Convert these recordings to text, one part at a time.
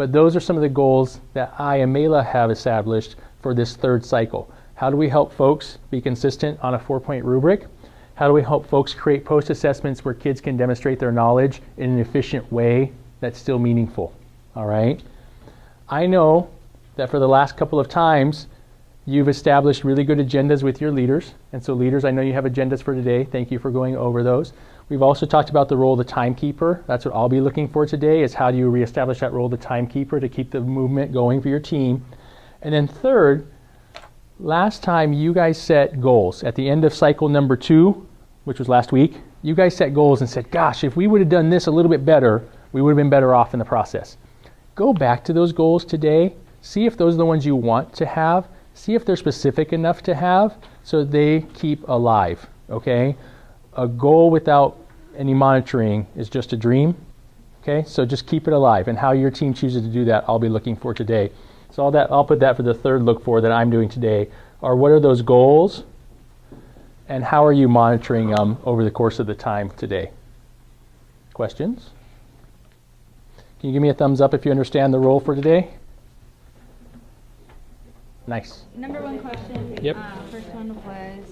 But those are some of the goals that I and Mela have established for this third cycle. How do we help folks be consistent on a 4-point rubric? How do we help folks create post-assessments where kids can demonstrate their knowledge in an efficient way that's still meaningful? All right? I know that for the last couple of times, you've established really good agendas with your leaders. And so leaders, I know you have agendas for today. Thank you for going over those. We've also talked about the role of the timekeeper. That's what I'll be looking for today, is how do you reestablish that role of the timekeeper to keep the movement going for your team. And then third, last time you guys set goals. At the end of cycle number 2, which was last week, you guys set goals and said, gosh, if we would have done this a little bit better, we would have been better off in the process. Go back to those goals today. See if those are the ones you want to have. See if they're specific enough to have so they keep alive, okay? A goal without any monitoring is just a dream, okay? So just keep it alive, and how your team chooses to do that, I'll be looking for today. So I'll put that for the third look for that I'm doing today, are what are those goals, and how are you monitoring them over the course of the time today? Questions? Can you give me a thumbs up if you understand the role for today? Nice. Number 1 question. Yep. First one was,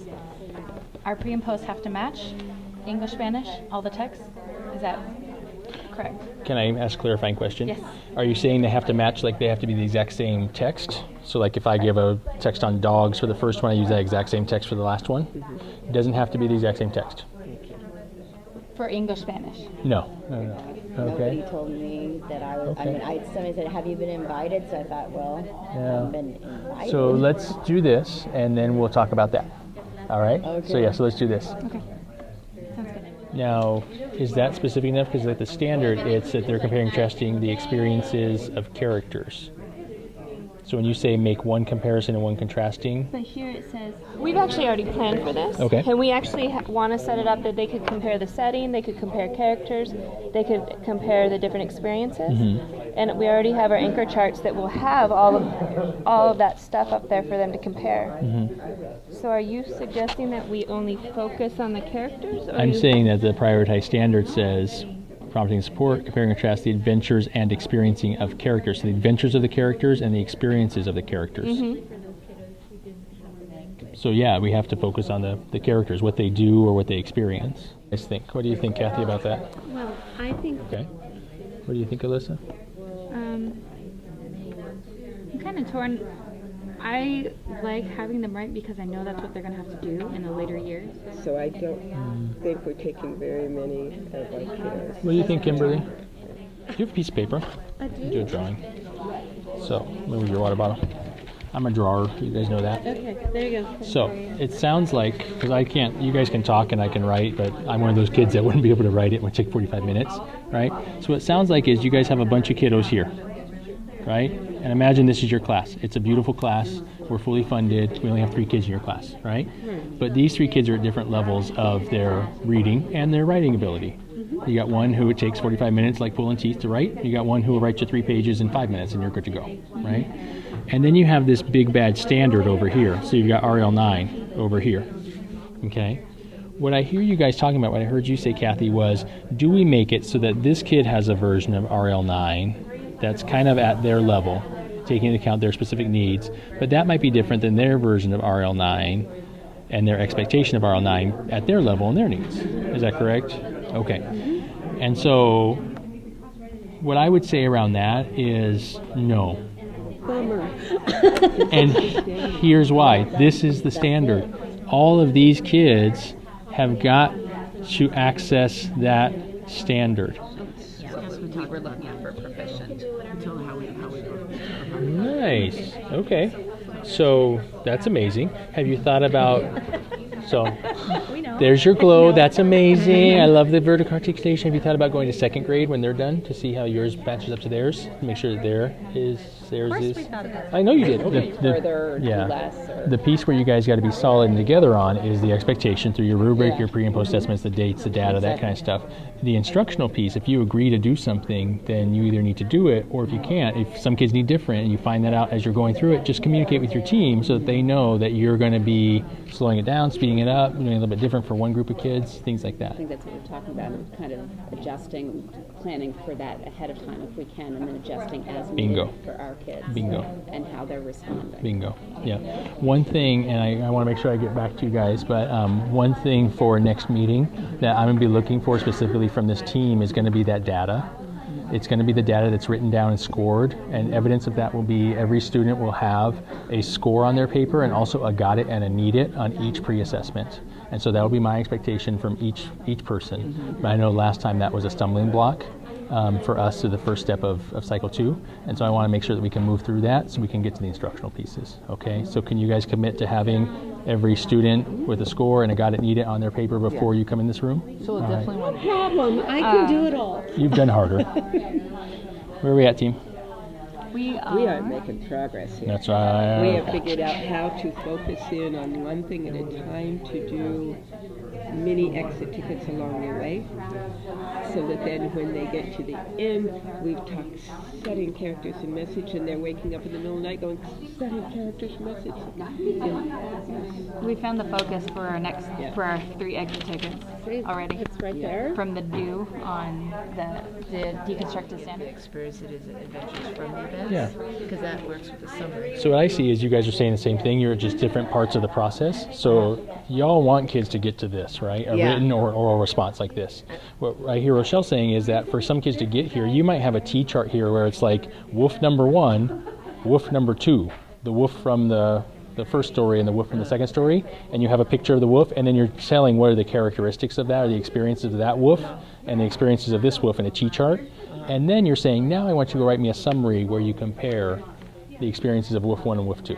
our pre and post have to match English, Spanish, all the text? Is that correct? Can I ask a clarifying question? Yes. Are you saying they have to match, like they have to be the exact same text? So like if I give a text on dogs for the first one, I use that exact same text for the last one? Mm-hmm. It doesn't have to be the exact same text? For English, Spanish? No. Okay. Nobody told me that I was, Okay. somebody said, have you been invited? So I thought, well, I haven't been invited. So let's do this, and then we'll talk about that. All right? Okay. So let's do this. Okay. Sounds good. Now, is that specific enough? Because at the standard, it's that they're comparing and contrasting the experiences of characters. So when you say make one comparison and one contrasting, But here it says, we've actually already planned for this. Okay. And we actually want to set it up that they could compare the setting, they could compare characters, they could compare the different experiences. Mm-hmm. And we already have our anchor charts that will have all of that stuff up there for them to compare. Mm-hmm. So are you suggesting that we only focus on the characters? Or I'm saying that the prioritized standard says prompting and support, comparing and contrast the adventures and experiencing of characters. So the adventures of the characters and the experiences of the characters. Mm-hmm. So yeah, we have to focus on the characters, what they do or what they experience. I think. What do you think, Kathy, about that? Well, I think Okay. What do you think, Alyssa? I'm kind of torn. I like having them write because I know that's what they're going to have to do in the later years. So I don't think we're taking very many of our kids. What do you think, Kimberly? Do you have a piece of paper? I do. Do a drawing. So, move your water bottle. I'm a drawer. You guys know that. Okay, there you go. So, it sounds like, because I can't, you guys can talk and I can write, but I'm one of those kids that wouldn't be able to write it. It would take 45 minutes, right? So, what it sounds like is you guys have a bunch of kiddos here, right? And imagine this is your class. It's a beautiful class. We're fully funded. We only have 3 kids in your class, right? But these 3 kids are at different levels of their reading and their writing ability. You got one who it takes 45 minutes, like pulling teeth, to write. You got one who will write you 3 pages in 5 minutes, and you're good to go, right? And then you have this big bad standard over here. So you've got RL9 over here, okay? What I hear you guys talking about, what I heard you say, Kathy, was, do we make it so that this kid has a version of RL9 that's kind of at their level, taking into account their specific needs, but that might be different than their version of RL9 and their expectation of RL9 at their level and their needs. Is that correct? Okay. And so what I would say around that is no. Bummer. And here's why. This is the standard. All of these kids have got to access that standard. Yeah, that's what we're looking at for proficient. Until how we Nice. Okay. So that's amazing. Have you thought about, so there's your glow. That's amazing. I love the vertical articulation. Have you thought about going to 2nd grade when they're done to see how yours matches up to theirs? Make sure that theirs is. I know you did. Further or yeah. less. Or The piece where you guys got to be solid and together on is the expectation through your rubric, your pre and post estimates, the dates, the data, that kind of stuff. the instructional piece, if you agree to do something, then you either need to do it, or if you can't, if some kids need different and you find that out as you're going through it, just communicate with your team so that they know that you're going to be slowing it down, speeding it up, doing a little bit different for one group of kids, things like that. I think that's what we're talking about, kind of adjusting, planning for that ahead of time if we can, and then adjusting as Bingo. needed for our kids. Bingo. And how they're responding. Bingo. Yeah. One thing, and I want to make sure I get back to you guys, but one thing for next meeting that I'm going to be looking for specifically from this team is going to be that data. It's going to be the data that's written down and scored, and evidence of that will be every student will have a score on their paper and also a got it and a need it on each pre-assessment. And so that will be my expectation from each person. But I know last time that was a stumbling block for us to the first step of cycle 2. And so I want to make sure that we can move through that so we can get to the instructional pieces. Okay, so can you guys commit to having every student with a score and a got it, need it on their paper before you come in this room? So we'll definitely want to. Problem, I can do it all. You've done harder. Where are we at, team? We We are making progress here. That's right. We have figured out how to focus in on one thing at a time, to do mini exit tickets along the way, so that then when they get to the end, we've talked setting characters and message, and they're waking up in the middle of the night going, setting characters and message. We found the focus for our next for our 3 exit tickets already. It's right there. From the do on the deconstructed standard. experience it as adventures from the events. Yeah. Because that works with the summary. So what I see is you guys are saying the same thing. You're at just different parts of the process. So y'all want kids to get to this, right? A written or oral response like this. What I hear Rochelle saying is that for some kids to get here, you might have a T-chart here where it's like woof number 1, woof number 2, the woof from the first story and the woof from the second story, and you have a picture of the woof, and then you're telling what are the characteristics of that, or the experiences of that woof, and the experiences of this woof in a T-chart. And then you're saying, now I want you to write me a summary where you compare the experiences of woof 1 and woof 2.